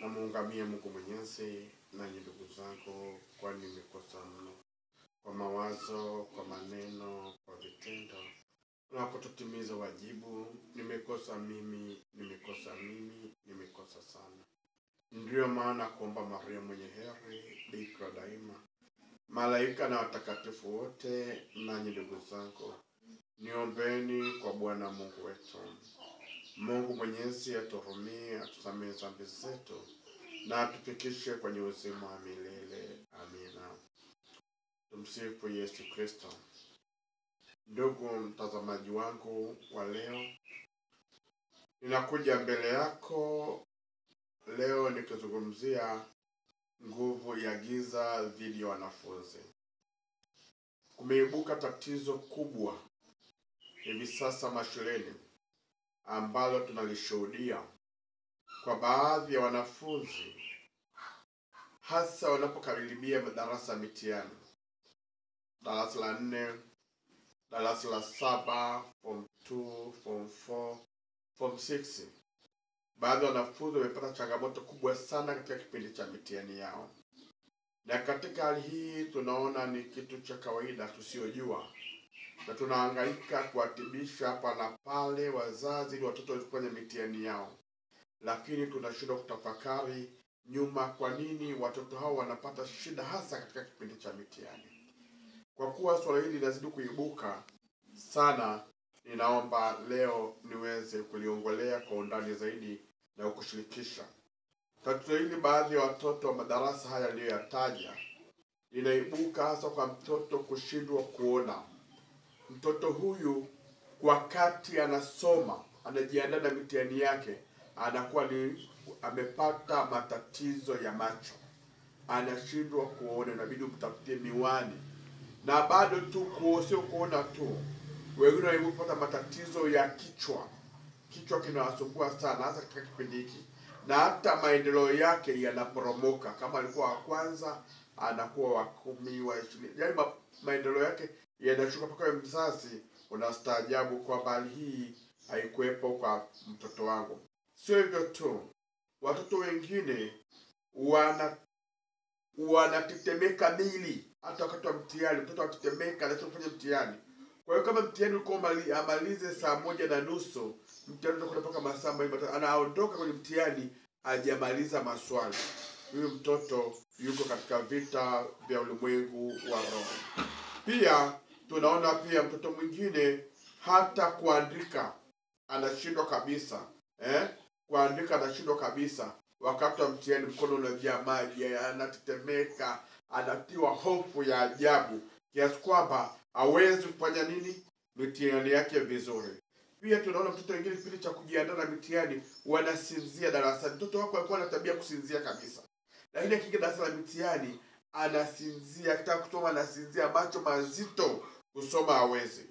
Namuungamia Mungu Mwenyezi nanyi ndugu zangu, kwani nimekosa mno kwa mawazo, kwa maneno, kwa vitendo na kutotimiza wajibu. Nimekosa mimi sana. Ndiyo maana kuomba Maria mwenye heri, bikira daima, malaika na watakatifu wote, nanyi ndugu zangu, niombeni kwa Bwana Mungu wetu. Mungu Mwenyezi atuhurumie, atusamehe dhambi zetu na atufikishe kwenye uzima wa milele. Amina. Tumsifu Yesu Kristo. Ndugu mtazamaji wangu wa leo, ninakuja mbele yako leo nikizungumzia nguvu ya giza dhidi ya wanafunzi. Kumeibuka tatizo kubwa hivi sasa mashuleni ambalo tunalishuhudia kwa baadhi ya wanafunzi, hasa wanapokaribia madarasa mitihani, darasa la 4, darasa la 7, form 2, form 4, form 6. Baadhi ya wanafunzi wamepata changamoto kubwa sana katika kipindi cha mitihani yao. Na katika hali hii tunaona ni kitu cha kawaida tusiojua, na tunahangaika kuatibisha hapa na pale wazazi ili watoto wafanye mitihani yao. Lakini tunashindwa kutafakari nyuma kwa nini watoto hao wanapata shida hasa katika kipindi cha mitihani. Kwa kuwa swala hili linazidi kuibuka sana, ninaomba leo niweze kuliongolea kwa undani zaidi na kukushirikisha. Tatizo hili baadhi ya watoto wa madarasa haya niliyoyataja linaibuka hasa kwa mtoto kushindwa kuona. Mtoto huyu wakati anasoma, anajiandaa na mitihani yake, anakuwa amepata matatizo ya macho. Anashindwa kuona, inabidi umtafutie miwani. Na bado tu sio kuona tu, wengine wanapata matatizo ya kichwa. Kichwa kinawasumbua sana hasa katika kipindi hiki. Na hata maendeleo yake yanaporomoka. Kama alikuwa wa kwanza, anakuwa wa 10, wa 20. Yaani maendeleo yake yanashuka mpaka mzazi unastaajabu kwa hali hii haikuwepo kwa mtoto wangu. Sio hivyo tu, watoto wengine wanatetemeka mili hata wakati wa mtihani. Mtoto anatetemeka anataka kufanya mtihani. Kwa hiyo kama mtihani ulikuwa amalize saa 1:30, mtihani utakwenda mpaka masaa 2, anaondoka kwenye mtihani hajamaliza maswali. Huyu mtoto yuko katika vita vya ulimwengu wa roho. Pia tunaona pia mtoto mwingine hata kuandika anashindwa kabisa. Kuandika anashindwa kabisa. Wakati wa mtihani mkono unajaa maji, anatetemeka, anatiwa hofu ya ajabu kiasi kwamba hawezi kufanya mitihani yake vizuri. Pia tunaona mtoto mwingine kipindi cha kujiandaa na mitihani wanasinzia darasani. Mtoto wako alikuwa na tabia kusinzia kabisa, lakini akija darasa la mitihani anasinzia, akitaka kusoma anasinzia, macho mazito, kusoma hawezi.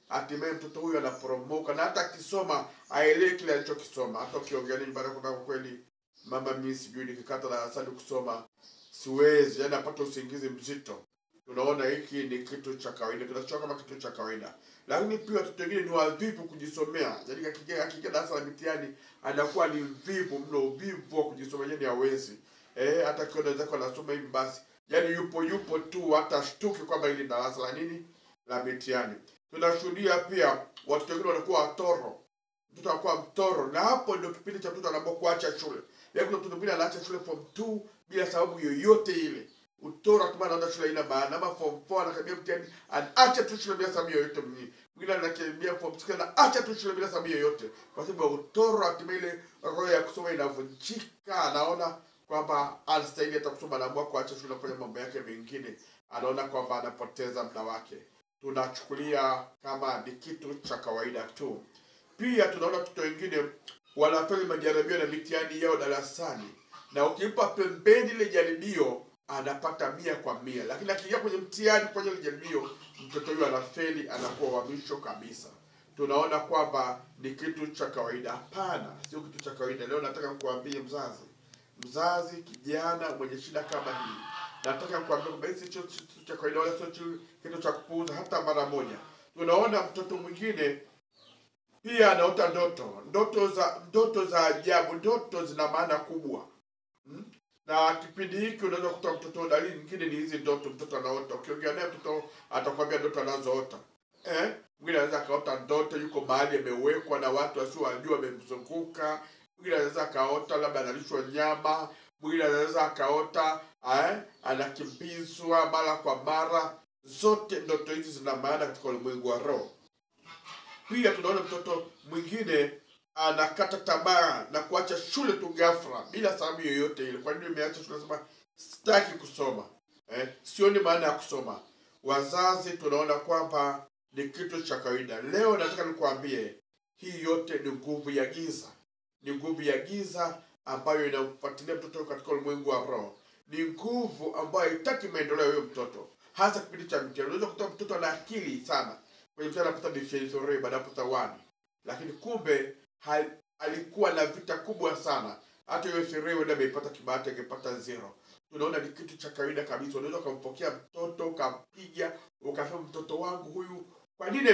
Hatimaye mtoto huyu anaporomoka, na hata akisoma haelewi kile alichokisoma. Hata ukiongea nini baada kwa kweli, mama mimi sijui nikikata darasani kusoma siwezi, yaani napata usingizi mzito. Tunaona hiki ni kitu cha kawaida, tunachoka kama kitu cha kawaida. Lakini pia watoto wengine ni wavivu kujisomea. Yaani akija darasa la mitihani anakuwa ni mvivu mno, uvivu wa kujisomea, yaani hawezi. Hata kiona zako anasoma hivi basi, yaani yupo tu, hata shtuki kwamba hili darasa la mitihani. Tunashuhudia pia watoto wengine wanakuwa watoro. Mtoto anakuwa mtoro, na hapo ndio kipindi cha mtoto anapokuacha shule. Yaani mtoto mwingine anaacha shule form 2 bila sababu yoyote ile. Utoro kama anaenda shule ina maana. Ama form 4 anakaribia mtihani, anaacha tu shule bila sababu yoyote. Mwingine anakaribia form 6 anaacha tu shule bila sababu yoyote. Kwa sababu ya utoro, hatimaye roho ya kusoma inavunjika. Anaona kwamba anastahili hata kusoma, anaamua kuacha shule kufanya mambo yake mengine. Anaona kwamba anapoteza muda wake. Tunachukulia kama ni kitu cha kawaida tu. Pia tunaona watoto wengine wanafanya majaribio na mitihani yao darasani, na ukimpa pembeni ile jaribio anapata 100 kwa 100. Lakini akiingia kwenye mtihani kwenye ile jaribio, mtoto huyo anafeli, anakuwa wa mwisho kabisa. Tunaona kwamba ni kitu cha kawaida. Hapana, sio kitu cha kawaida. Leo nataka kukuambia mzazi kijana mwenye shida kama hii, nataka kukuambia kwamba hii sio kitu cha kawaida wala sio kitu cha kupuuza hata mara moja. Tunaona mtoto mwingine pia anaota ndoto za ajabu. Ndoto zina maana kubwa. Na kipindi hiki unaweza kutoa mtoto, dalili nyingine ni hizi ndoto mtoto anaota. Ukiongea naye mtoto atakwambia ndoto anazoota. Mwingine anaweza akaota ndoto yuko mahali amewekwa na watu wasiowajua wamemzunguka. Mwingine anaweza akaota labda analishwa nyama. Mwingine anaweza akaota anakimbizwa mara kwa mara. Zote ndoto hizi zina maana katika ulimwengu wa roho. Pia tunaona mtoto mwingine anakata tamaa na kuacha shule tu ghafla bila sababu yoyote ile. Kwa nini umeacha shule? Sema sitaki kusoma. Sioni maana ya kusoma. Wazazi tunaona kwamba ni kitu cha kawaida. Leo nataka nikwambie hii yote ni nguvu ya giza. Ni nguvu ya giza ambayo inamfuatilia mtoto katika ulimwengu wa roho. Ni nguvu ambayo haitaki maendeleo ya huyo mtoto. Hasa kipindi cha mtihani. Unaweza kutoa mtoto ana akili sana. Kwenye mtihani anapata differential baada ya kupata 1. Lakini kumbe alikuwa na vita kubwa sana. Hata hiyo sherehe ndio ameipata kibahati angepata 0. Tunaona ni kitu cha kawaida kabisa. Unaweza kumpokea mtoto ukampiga, ukasema mtoto wangu huyu kwa nini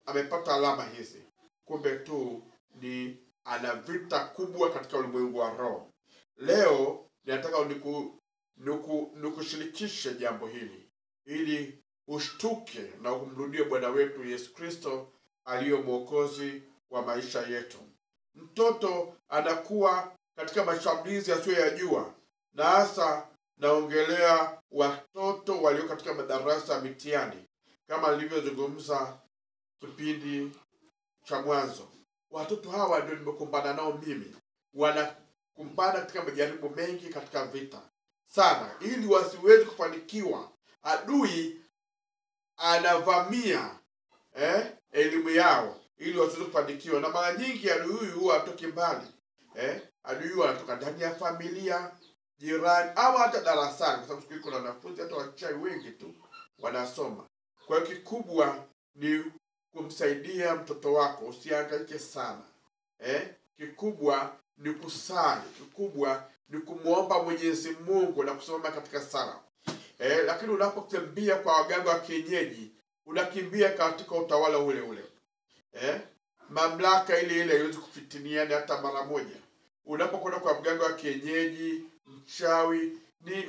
amepata alama hizi? Kumbe tu ni ana vita kubwa katika ulimwengu wa roho. Leo nataka nikushirikishe jambo hili ili ushtuke na kumrudie Bwana wetu Yesu Kristo aliye Mwokozi wa maisha yetu. Mtoto anakuwa katika mashambulizi yasiyoyajua, na hasa naongelea watoto walio katika madarasa ya mitihani. Kama nilivyozungumza kipindi cha mwanzo, watoto hawa ndio nimekumbana nao mimi. Wanakumbana katika majaribu mengi katika vita sana, ili wasiweze kufanikiwa. Adui anavamia elimu yao ili wasiweze kufanikiwa, na mara nyingi adui huyu huwa hatoki mbali. Adui huyu anatoka ndani ya familia, jirani, au hata darasani, kwa sababu siku hizi kuna wanafunzi hata wachai wengi tu wanasoma. Kwa hiyo kikubwa ni kumsaidia mtoto wako, usihangaike sana. Kikubwa ni kusali, kikubwa ni kumuomba Mwenyezi Mungu na kusimama katika sala. Lakini unapokimbia kwa waganga wa kienyeji, unakimbia katika utawala ule ule. Mamlaka ile ile haiwezi kufitiniana hata mara moja. Unapokwenda kwa mganga wa kienyeji, mchawi,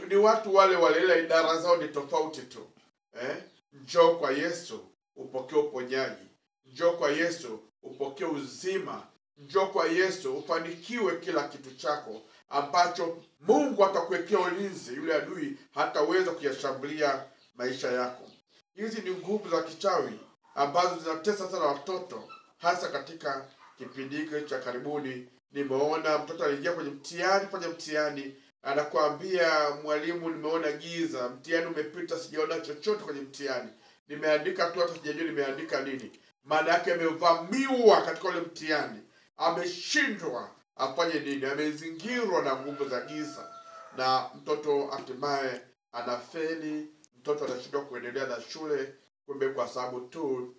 ni watu wale wale, ila idara zao ni tofauti tu. Njoo kwa Yesu upokee uponyaji. Njoo kwa Yesu upokee uzima. Njoo kwa Yesu ufanikiwe kila kitu chako ambacho Mungu atakuwekea ulinzi. Yule adui hataweza kuyashambulia maisha yako. Hizi ni nguvu za kichawi ambazo zinatesa sana watoto, hasa katika kipindi hiki cha karibuni. Nimeona mtoto aliingia kwenye mtihani, anakuambia mwalimu, nimeona giza, mtihani umepita, sijaona chochote kwenye mtihani. Nimeandika tu hata sijajua nimeandika nini. Maana yake amevamiwa katika ule mtihani. Ameshindwa afanye nini, amezingirwa na nguvu za giza, na mtoto hatimaye anafeli. Mtoto anashindwa kuendelea na shule, kumbe kwa sababu tu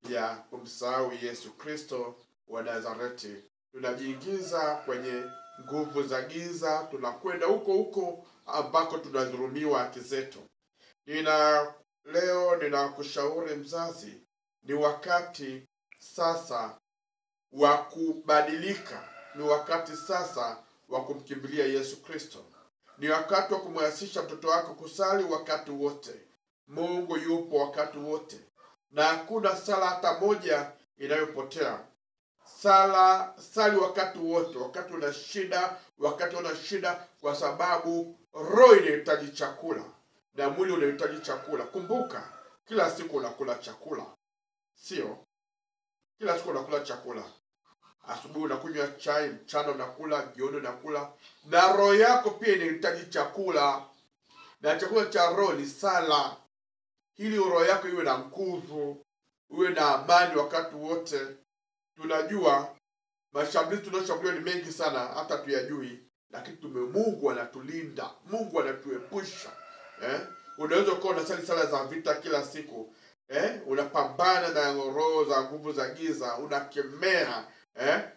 ya kumsahau Yesu Kristo wa Nazareti. Tunajiingiza kwenye nguvu za giza, tunakwenda huko ambako tunadhulumiwa haki zetu. Leo ninakushauri mzazi, ni wakati sasa wa kubadilika. Ni wakati sasa wa kumkimbilia Yesu Kristo. Ni wakati wa kumhamasisha mtoto wako kusali wakati wote. Mungu yupo wakati wote, na hakuna sala hata moja inayopotea. Sali wakati wote, wakati una shida, kwa sababu roho inahitaji chakula na mwili unahitaji chakula. Kumbuka, kila siku unakula chakula. Sio kila siku unakula chakula. Asubuhi unakunywa chai, mchana unakula, jioni unakula, na roho yako pia inahitaji chakula. Na chakula cha roho ni sala, ili roho yako iwe na nguvu, iwe na amani wakati wote. Tunajua mashambulizi tunayoshambuliwa ni mengi sana, hata tuyajui, lakini Mungu anatulinda, Mungu anatuepusha. Unaweza kuwa unasali sala za vita kila siku, unapambana na roho za nguvu za giza, unakemea,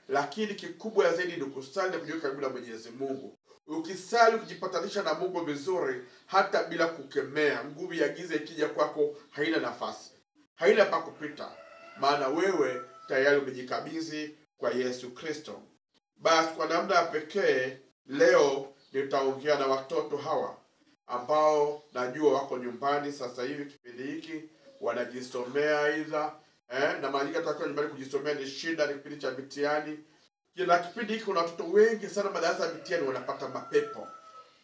lakini kikubwa zaidi ni kusali na kujiweka karibu na Mwenyezi Mungu. Ukisali kujipatanisha na Mungu vizuri, hata bila kukemea, nguvu ya giza ikija kwako haina nafasi, haina pa kupita, maana wewe tayari umejikabidhi kwa Yesu Kristo. Basi kwa namna ya pekee leo nitaongea na watoto hawa ambao najua wako nyumbani sasa hivi kipindi hiki wanajisomea aidha na majika tutakiwa nyumbani kujisomea ni shida, ni kipindi cha mitihani. Kila kipindi hiki kuna watoto wengi sana madarasa ya mitihani wanapata mapepo.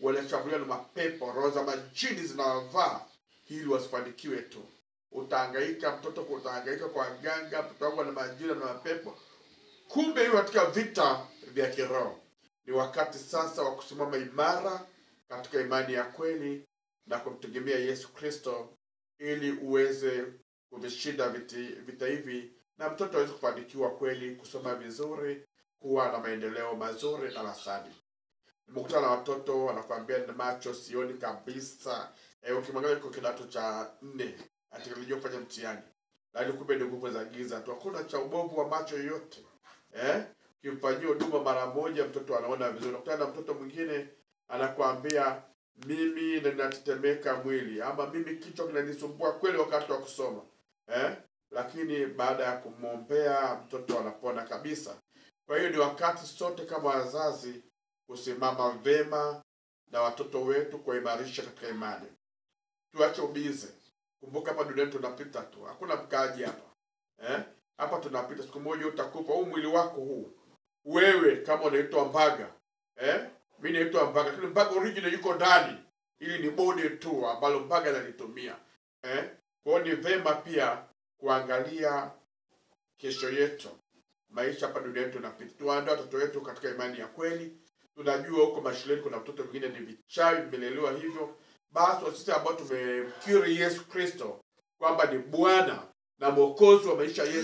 Wanashambuliwa na mapepo, roho za majini zinawavaa ili wasifanikiwe tu. Utahangaika mtoto, utahangaika kwa ganga, mtoto wako na majini na mapepo. Kumbe hiyo katika vita vya kiroho. Ni wakati sasa wa kusimama imara katika imani ya kweli na kumtegemea Yesu Kristo ili uweze kuvishinda vita hivi na mtoto aweze kufanikiwa kweli, kusoma vizuri, kuwa na maendeleo mazuri darasani. Nimekutana na watoto wanakuambia na macho sioni kabisa. Ukimwangalia yuko kidato cha 4 atakayejua kufanya mtihani. Lakini kumbe ni nguvu za giza tu. Hakuna cha ubovu wa macho yote. Ukimfanyia huduma mara moja mtoto anaona vizuri. Unakutana na mtoto mwingine anakuambia mimi ninatetemeka mwili ama mimi kichwa kinanisumbua kweli wakati wa kusoma. Lakini baada ya kumwombea mtoto anapona kabisa. Kwa hiyo ni wakati sote kama wazazi kusimama vema na watoto wetu kuimarisha katika imani. Tuache ubize. Kumbuka hapa duniani tunapita tu. Hakuna mkaaji hapa. Hapa tunapita, siku moja utakufa. Huu mwili wako huu. Wewe kama unaitwa Mbaga, mimi naitwa Mbaga, lakini Mbaga original yuko ndani. Ili ni body tu ambalo Mbaga analitumia. Kwa hiyo ni vema pia kuangalia kesho yetu. Maisha hapa duniani tunapita. Tuandae watoto wetu katika imani ya kweli. Tunajua huko mashuleni kuna mtoto mwingine ni vichawi vimelelewa hivyo. Basi sisi ambao tumemkiri Yesu Kristo kwamba ni Bwana na Mwokozi wa maisha yetu